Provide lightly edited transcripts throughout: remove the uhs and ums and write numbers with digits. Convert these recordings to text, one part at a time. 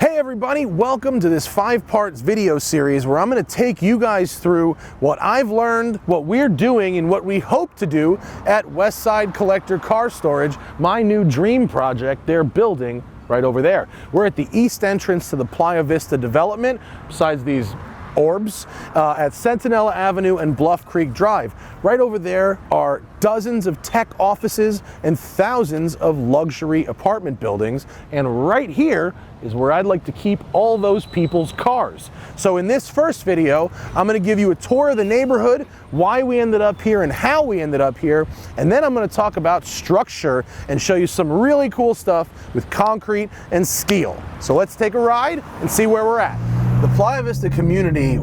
Hey everybody, welcome to this 5-part video series where I'm going to take you guys through what I've learned, what we're doing, and what we hope to do at Westside Collector Car Storage, my new dream project they're building right over there. We're at the east entrance to the Playa Vista development, besides these orbs, at Centinela Avenue and Bluff Creek Drive. Right over there are dozens of tech offices and thousands of luxury apartment buildings, and right here is where I'd like to keep all those people's cars. So in this first video, I'm going to give you a tour of the neighborhood, why we ended up here and how we ended up here, and then I'm going to talk about structure and show you some really cool stuff with concrete and steel. So let's take a ride and see where we're at. The Playa Vista community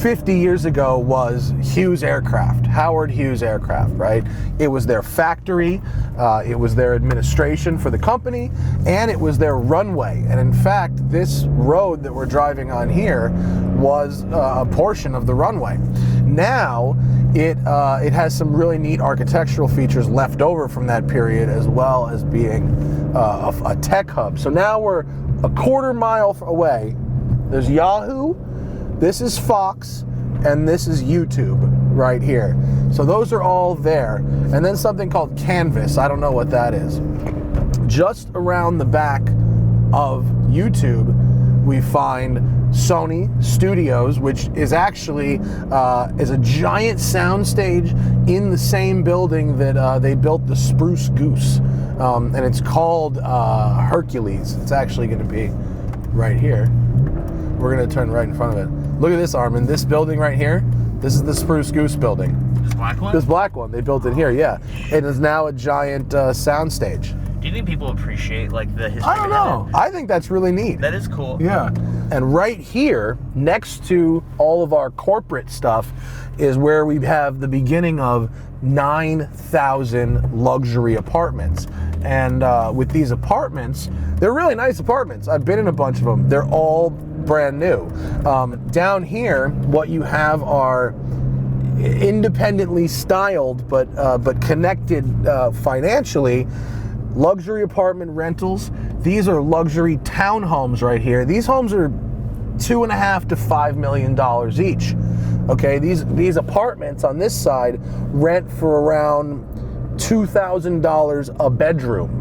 50 years ago was Hughes Aircraft, Howard Hughes Aircraft, right? It was their factory, it was their administration for the company, and it was their runway. And in fact, this road that we're driving on here was a portion of the runway. Now, it has some really neat architectural features left over from that period, as well as being a tech hub. So now we're a quarter mile away. There's Yahoo, this is Fox, and this is YouTube right here. So those are all there. And then something called Canvas, I don't know what that is. Just around the back of YouTube, we find Sony Studios, which is actually is a giant soundstage in the same building that they built the Spruce Goose. And it's called Hercules. It's actually gonna be right here. We're gonna turn right in front of it. Look at this, Armin. This building right here, this is the Spruce Goose building. This black one? This black one. They built it here, yeah. It is now a giant soundstage. Do you think people appreciate like the history? I don't know. I think that's really neat. That is cool. Yeah. And right here, next to all of our corporate stuff, is where we have the beginning of 9,000 luxury apartments. And with these apartments, they're really nice apartments. I've been in a bunch of them. They're all brand new. Down here, what you have are independently styled but connected financially luxury apartment rentals. These are luxury townhomes right here. These homes are $2.5 to $5 million each. Okay, these apartments on this side rent for around $2,000 a bedroom.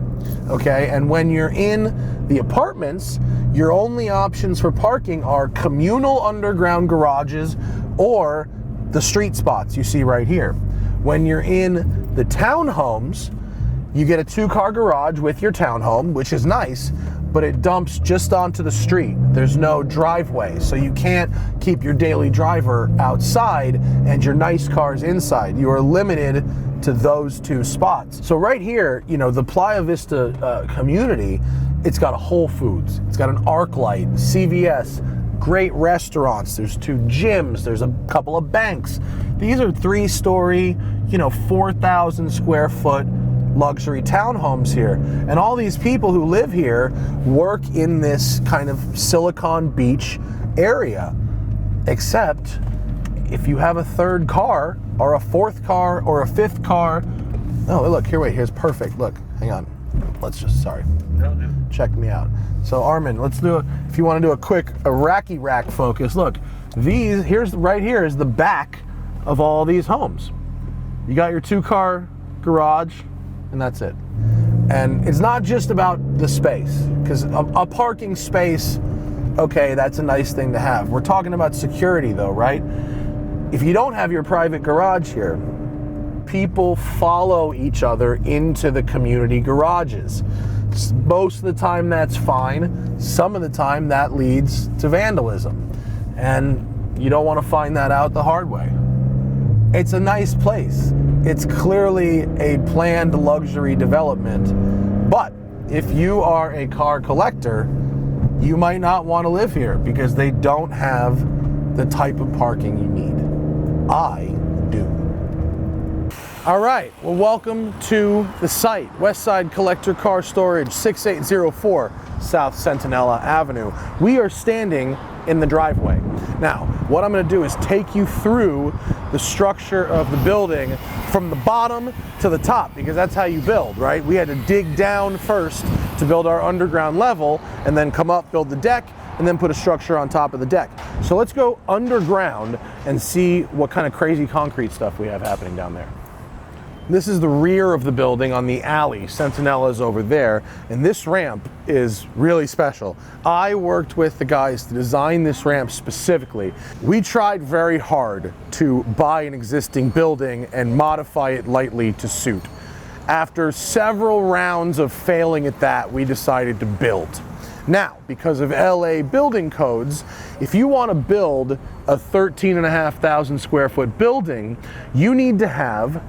Okay, and when you're in the apartments, your only options for parking are communal underground garages or the street spots you see right here. When you're in the townhomes, you get a 2-car garage with your townhome, which is nice, but it dumps just onto the street. There's no driveway, so you can't keep your daily driver outside and your nice cars inside. You are limited to those 2 spots. So right here, you know, the Playa Vista community, it's got a Whole Foods, it's got an ArcLight, CVS, great restaurants, there's 2 gyms, there's a couple of banks. These are 3-story, you know, 4,000 square foot luxury townhomes here. And all these people who live here work in this kind of Silicon Beach area. Except if you have a 3rd car or a 4th car or a 5th car. Oh, look, here, wait, here's perfect. Look, hang on. Let's just, sorry. No, no. Check me out. So Armin, let's do if you want to do a quick Iraqi rack focus. Look, right here is the back of all these homes. You got your 2-car garage, and that's it. And it's not just about the space, because a parking space, okay, that's a nice thing to have. We're talking about security though, right? If you don't have your private garage here, people follow each other into the community garages. Most of the time that's fine. Some of the time that leads to vandalism. And you don't want to find that out the hard way. It's a nice place. It's clearly a planned luxury development, but if you are a car collector, you might not want to live here because they don't have the type of parking you need. I do. All right, well, welcome to the site, Westside Collector Car Storage, 6804 South Centinela Avenue. We are standing in the driveway. Now, what I'm gonna do is take you through the structure of the building from the bottom to the top, because that's how you build, right? We had to dig down first to build our underground level, and then come up, build the deck, and then put a structure on top of the deck. So let's go underground and see what kind of crazy concrete stuff we have happening down there. This is the rear of the building on the alley. Centinela is over there, and this ramp is really special. I worked with the guys to design this ramp specifically. We tried very hard to buy an existing building and modify it lightly to suit. After several rounds of failing at that, we decided to build. Now, because of LA building codes, if you want to build a 13,500 square foot building, you need to have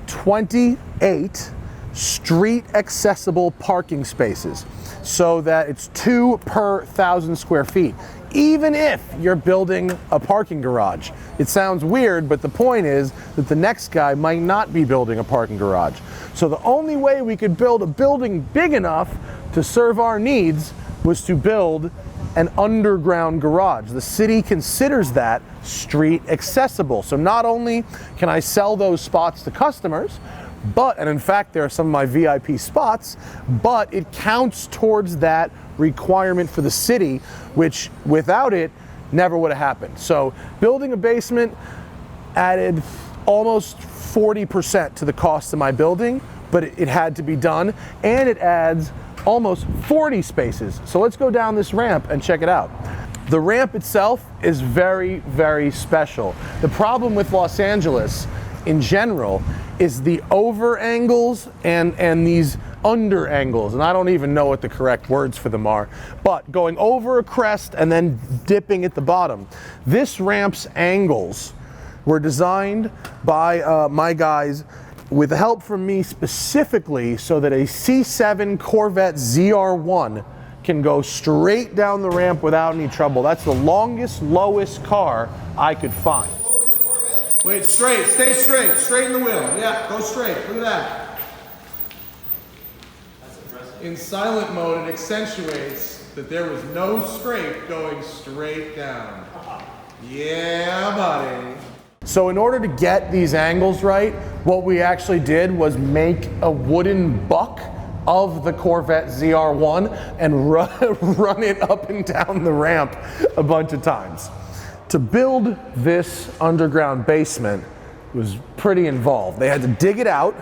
28 street accessible parking spaces, so that it's 2 per 1,000 square feet, even if you're building a parking garage. It sounds weird, but the point is that the next guy might not be building a parking garage. So the only way we could build a building big enough to serve our needs was to build an underground garage. The city considers that street accessible. So not only can I sell those spots to customers, and in fact there are some of my VIP spots, but it counts towards that requirement for the city, which without it never would have happened. So building a basement added almost 40% to the cost of my building, but it had to be done, and it adds almost 40 spaces. So let's go down this ramp and check it out. The ramp itself is very, very special. The problem with Los Angeles in general is the over angles and these under angles, and I don't even know what the correct words for them are, but going over a crest and then dipping at the bottom. This ramp's angles were designed by my guys with help from me specifically, so that a C7 Corvette ZR1 can go straight down the ramp without any trouble. That's the longest, lowest car I could find. Wait, straight, stay straight, straighten the wheel. Yeah, go straight, look at that. That's impressive. In silent mode, it accentuates that there was no scrape going straight down. Yeah, buddy. So in order to get these angles right, what we actually did was make a wooden buck of the Corvette ZR1 and run it up and down the ramp a bunch of times. To build this underground basement was pretty involved. They had to dig it out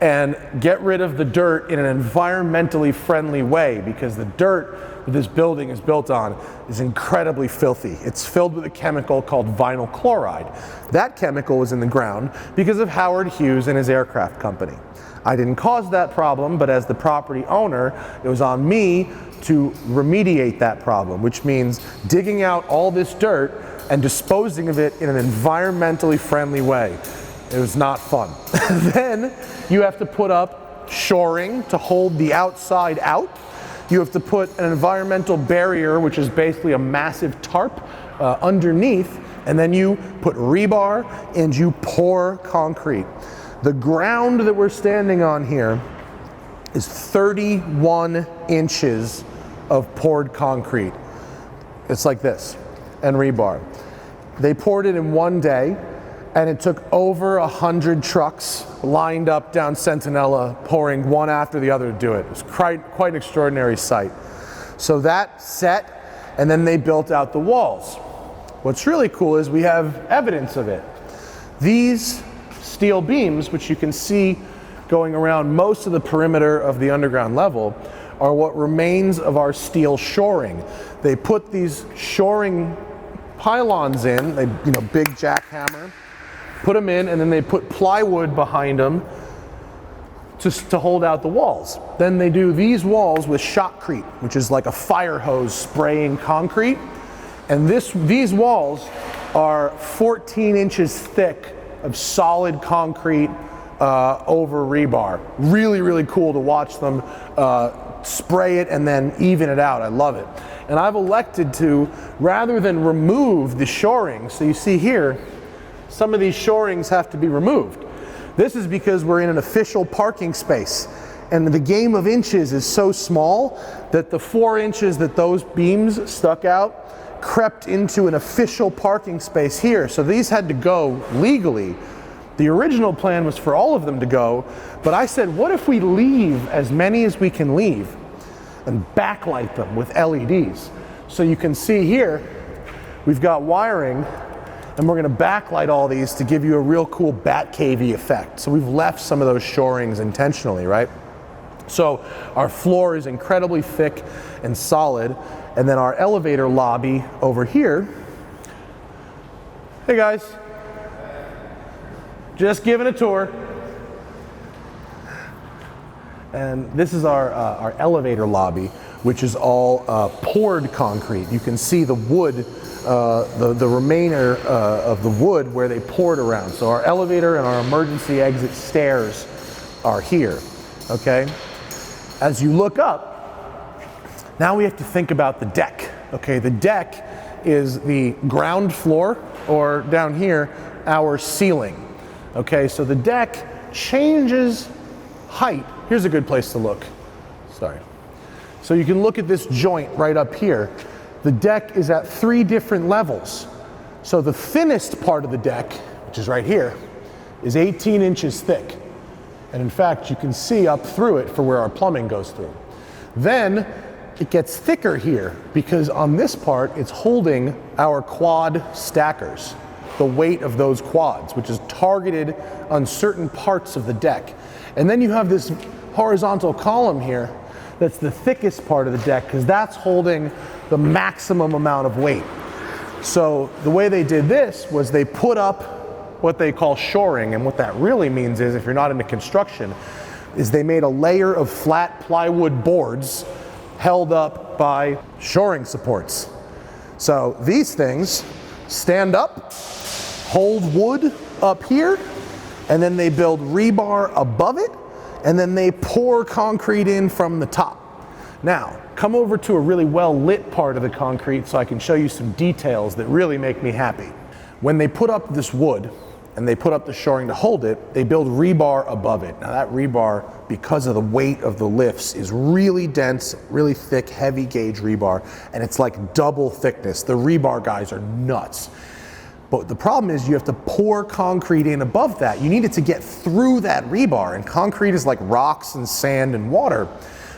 and get rid of the dirt in an environmentally friendly way, because the dirt that this building is built on is incredibly filthy. It's filled with a chemical called vinyl chloride. That chemical was in the ground because of Howard Hughes and his aircraft company. I didn't cause that problem, but as the property owner, it was on me to remediate that problem, which means digging out all this dirt and disposing of it in an environmentally friendly way. It was not fun. Then you have to put up shoring to hold the outside out. You have to put an environmental barrier, which is basically a massive tarp, underneath, and then you put rebar and you pour concrete. The ground that we're standing on here is 31 inches of poured concrete. It's like this, and rebar. They poured it in one day, and it took over 100 trucks lined up down Centinela, pouring one after the other to do it. It was quite an extraordinary sight. So that set, and then they built out the walls. What's really cool is we have evidence of it. These steel beams, which you can see going around most of the perimeter of the underground level, are what remains of our steel shoring. They put these shoring pylons in, big jackhammer, put them in, and then they put plywood behind them to hold out the walls. Then they do these walls with shotcrete, which is like a fire hose spraying concrete. And these walls are 14 inches thick of solid concrete over rebar. Really, really cool to watch them spray it and then even it out. I love it. And I've elected to, rather than remove the shoring, so you see here, some of these shorings have to be removed. This is because we're in an official parking space. And the game of inches is so small that the 4 inches that those beams stuck out crept into an official parking space here. So these had to go legally. The original plan was for all of them to go, but I said, what if we leave as many as we can leave and backlight them with LEDs? So you can see here, we've got wiring, and we're gonna backlight all these to give you a real cool Batcave-y effect. So we've left some of those shorings intentionally, right? So our floor is incredibly thick and solid, and then our elevator lobby over here. Hey guys, just giving a tour. And this is our elevator lobby, which is all poured concrete. You can see the wood, the remainder of the wood where they poured around. So our elevator and our emergency exit stairs are here, okay? As you look up, now we have to think about the deck, okay? The deck is the ground floor, or down here, our ceiling, okay? So the deck changes height. Here's a good place to look, sorry. So you can look at this joint right up here. The deck is at 3 different levels. So the thinnest part of the deck, which is right here, is 18 inches thick. And in fact, you can see up through it for where our plumbing goes through. Then it gets thicker here because on this part, it's holding our quad stackers, the weight of those quads, which is targeted on certain parts of the deck. And then you have this horizontal column here that's the thickest part of the deck because that's holding the maximum amount of weight. So the way they did this was they put up what they call shoring, and what that really means is, if you're not into construction, is they made a layer of flat plywood boards held up by shoring supports. So these things stand up, hold wood up here, and then they build rebar above it, and then they pour concrete in from the top. Now, come over to a really well lit part of the concrete so I can show you some details that really make me happy. When they put up this wood, and they put up the shoring to hold it, they build rebar above it. Now that rebar, because of the weight of the lifts, is really dense, really thick, heavy gauge rebar, and it's like double thickness. The rebar guys are nuts. But the problem is you have to pour concrete in above that. You need it to get through that rebar, and concrete is like rocks and sand and water.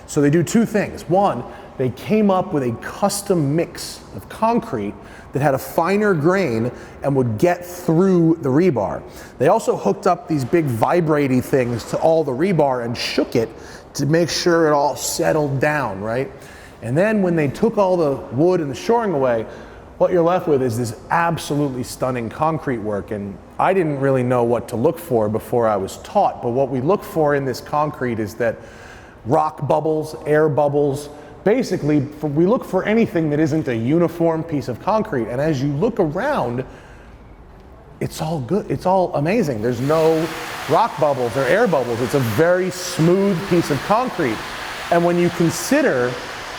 So they do 2 things. One, they came up with a custom mix of concrete that had a finer grain and would get through the rebar. They also hooked up these big vibrating things to all the rebar and shook it to make sure it all settled down, right? And then when they took all the wood and the shoring away, what you're left with is this absolutely stunning concrete work. And I didn't really know what to look for before I was taught, but what we look for in this concrete is that rock bubbles, air bubbles, basically, we look for anything that isn't a uniform piece of concrete. And as you look around, it's all good. It's all amazing. There's no rock bubbles or air bubbles. It's a very smooth piece of concrete. And when you consider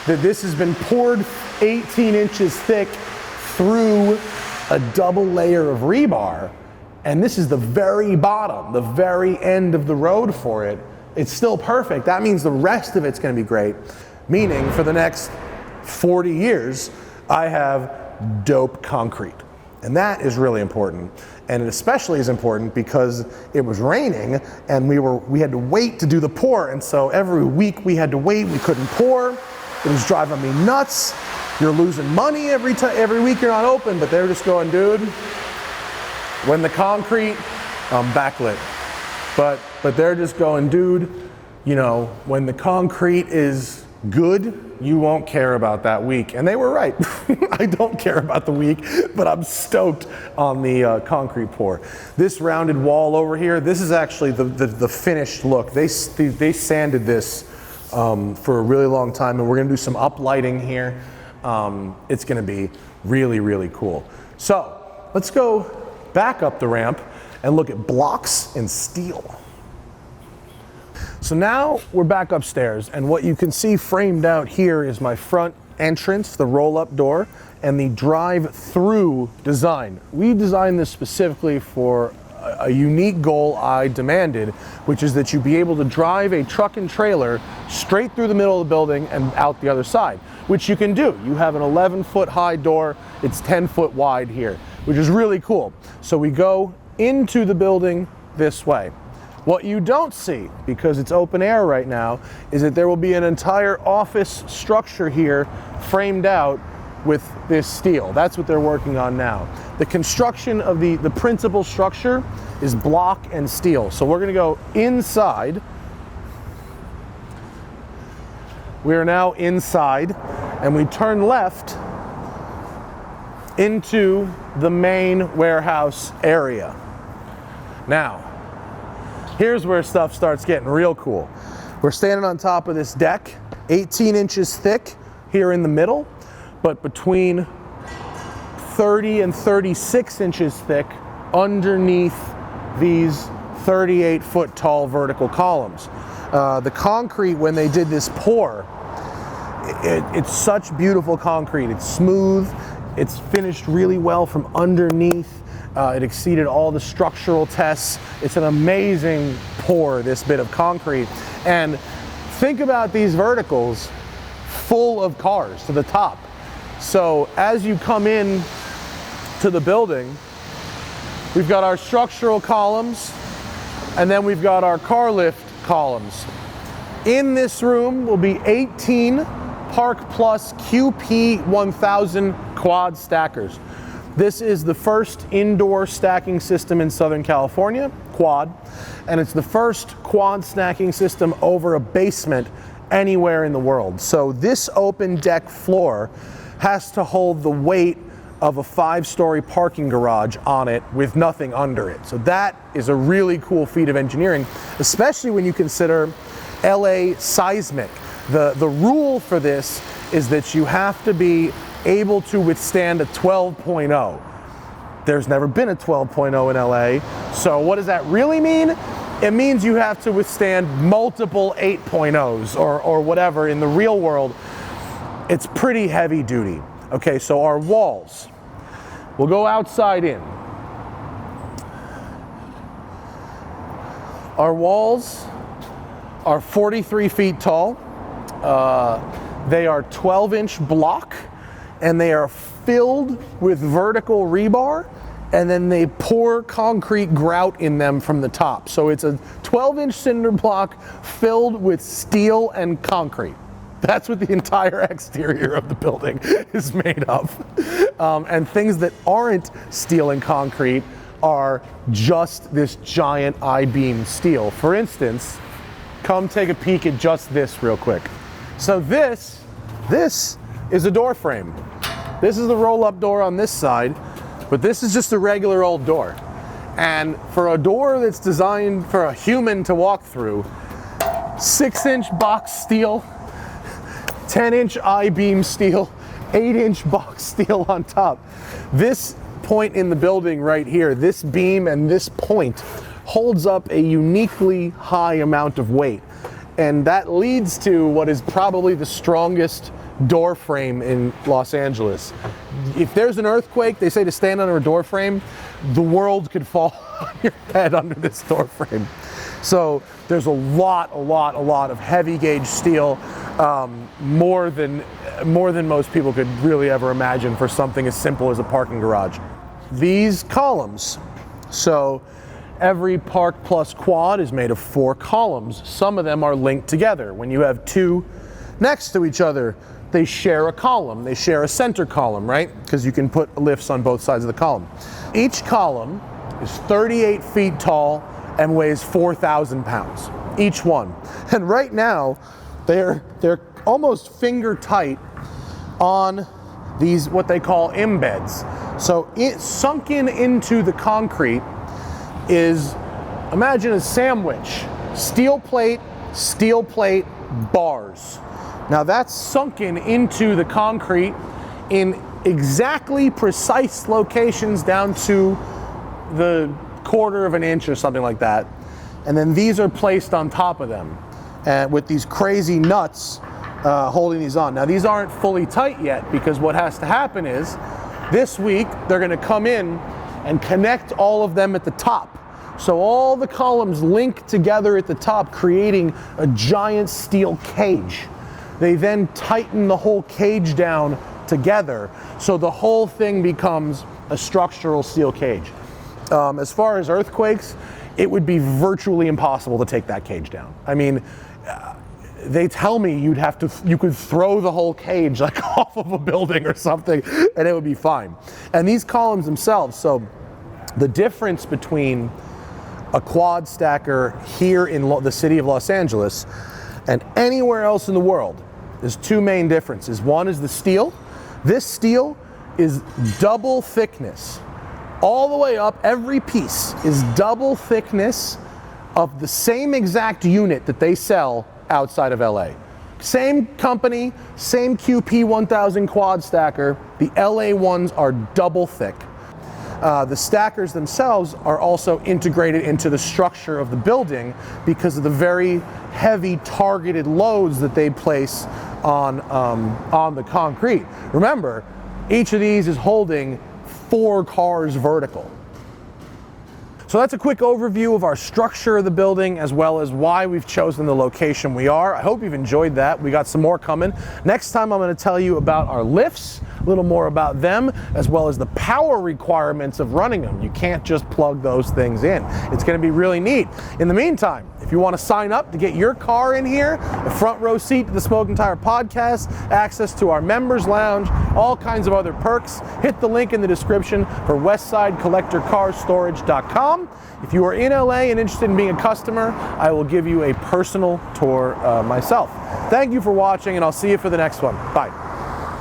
that this has been poured 18 inches thick through a double layer of rebar, and this is the very bottom, the very end of the road for it, it's still perfect. That means the rest of it's going to be great. Meaning for the next 40 years, I have dope concrete. And that is really important. And it especially is important because it was raining and we had to wait to do the pour. And so every week we had to wait, we couldn't pour. It was driving me nuts. You're losing money every week you're not open, but they're just going, dude, when the concrete, backlit. But they're just going, dude, you know, when the concrete is good, you won't care about that week. And they were right. I don't care about the week, but I'm stoked on the concrete pour. This rounded wall over here, this is actually the finished look. They sanded this for a really long time, and we're gonna do some uplighting here. It's gonna be really, really cool. So let's go back up the ramp and look at blocks and steel. So now we're back upstairs, and what you can see framed out here is my front entrance, the roll-up door, and the drive-through design. We designed this specifically for a unique goal I demanded, which is that you be able to drive a truck and trailer straight through the middle of the building and out the other side, which you can do. You have an 11-foot high door, it's 10 foot wide here, which is really cool. So we go into the building this way. What you don't see, because it's open air right now, is that there will be an entire office structure here framed out with this steel. That's what they're working on now. The construction of the principal structure is block and steel. So we're gonna go inside. We are now inside, and we turn left into the main warehouse area. Now, here's where stuff starts getting real cool. We're standing on top of this deck, 18 inches thick here in the middle, but between 30 and 36 inches thick underneath these 38-foot tall vertical columns. The concrete, when they did this pour, it's such beautiful concrete. It's smooth, it's finished really well from underneath. It exceeded all the structural tests. It's an amazing pour, this bit of concrete. And think about these verticals full of cars to the top. So as you come in to the building, we've got our structural columns, and then we've got our car lift columns. In this room will be 18 Park Plus QP 1000 quad stackers. This is the first indoor stacking system in Southern California, quad, and it's the first quad stacking system over a basement anywhere in the world. So this open deck floor has to hold the weight of a 5-story parking garage on it with nothing under it. So that is a really cool feat of engineering, especially when you consider LA seismic. The rule for this is that you have to be able to withstand a 12.0. There's never been a 12.0 in LA. So what does that really mean? It means you have to withstand multiple 8.0s or whatever. In the real world, it's pretty heavy duty. Okay, so our walls, we'll go outside in. Our walls are 43 feet tall. They are 12-inch block, and they are filled with vertical rebar, and then they pour concrete grout in them from the top. So it's a 12-inch cinder block filled with steel and concrete. That's what the entire exterior of the building is made of. And things that aren't steel and concrete are just this giant I-beam steel. For instance, come take a peek at just this real quick. So this is a door frame. This is the roll-up door on this side, but this is just a regular old door. And for a door that's designed for a human to walk through, 6-inch box steel, 10-inch I-beam steel, 8-inch box steel on top. This point in the building right here, this beam and this point holds up a uniquely high amount of weight. And that leads to what is probably the strongest door frame in Los Angeles. If there's an earthquake, they say to stand under a door frame, the world could fall on your head under this door frame. So there's a lot of heavy gauge steel, more than most people could really ever imagine for something as simple as a parking garage. These columns, so every Park Plus quad is made of 4 columns. Some of them are linked together. When you have 2 next to each other, they share a column. They share a center column, right? Because you can put lifts on both sides of the column. Each column is 38 feet tall and weighs 4,000 pounds, each one. And right now, they're almost finger tight on these, what they call embeds. So it sunken into the concrete is, imagine a sandwich, steel plate, bars. Now that's sunken into the concrete in exactly precise locations down to the 1/4 of an inch or something like that. And then these are placed on top of them with these crazy nuts holding these on. Now these aren't fully tight yet, because what has to happen is this week they're going to come in and connect all of them at the top. So all the columns link together at the top, creating a giant steel cage. They then tighten the whole cage down together, so the whole thing becomes a structural steel cage. As far as earthquakes, it would be virtually impossible to take that cage down. I mean, they tell me you could throw the whole cage like off of a building or something and it would be fine. And these columns themselves, so the difference between a quad stacker here in the city of Los Angeles and anywhere else in the world is two main differences. One is the steel. This steel is double thickness. All the way up, every piece is double thickness of the same exact unit that they sell outside of LA. Same company, same QP 1000 quad stacker. The LA ones are double thick. The stackers themselves are also integrated into the structure of the building because of the very heavy targeted loads that they place on the concrete. Remember, each of these is holding 4 cars vertical. So that's a quick overview of our structure of the building as well as why we've chosen the location we are. I hope you've enjoyed that. We got some more coming. Next time I'm going to tell you about our lifts, a little more about them, as well as the power requirements of running them. You can't just plug those things in. It's going to be really neat. In the meantime, if you want to sign up to get your car in here, a front row seat to the Smoking Tire podcast, access to our members lounge, all kinds of other perks, hit the link in the description for westsidecollectorcarstorage.com. If you are in LA and interested in being a customer, I will give you a personal tour myself. Thank you for watching, and I'll see you for the next one. Bye.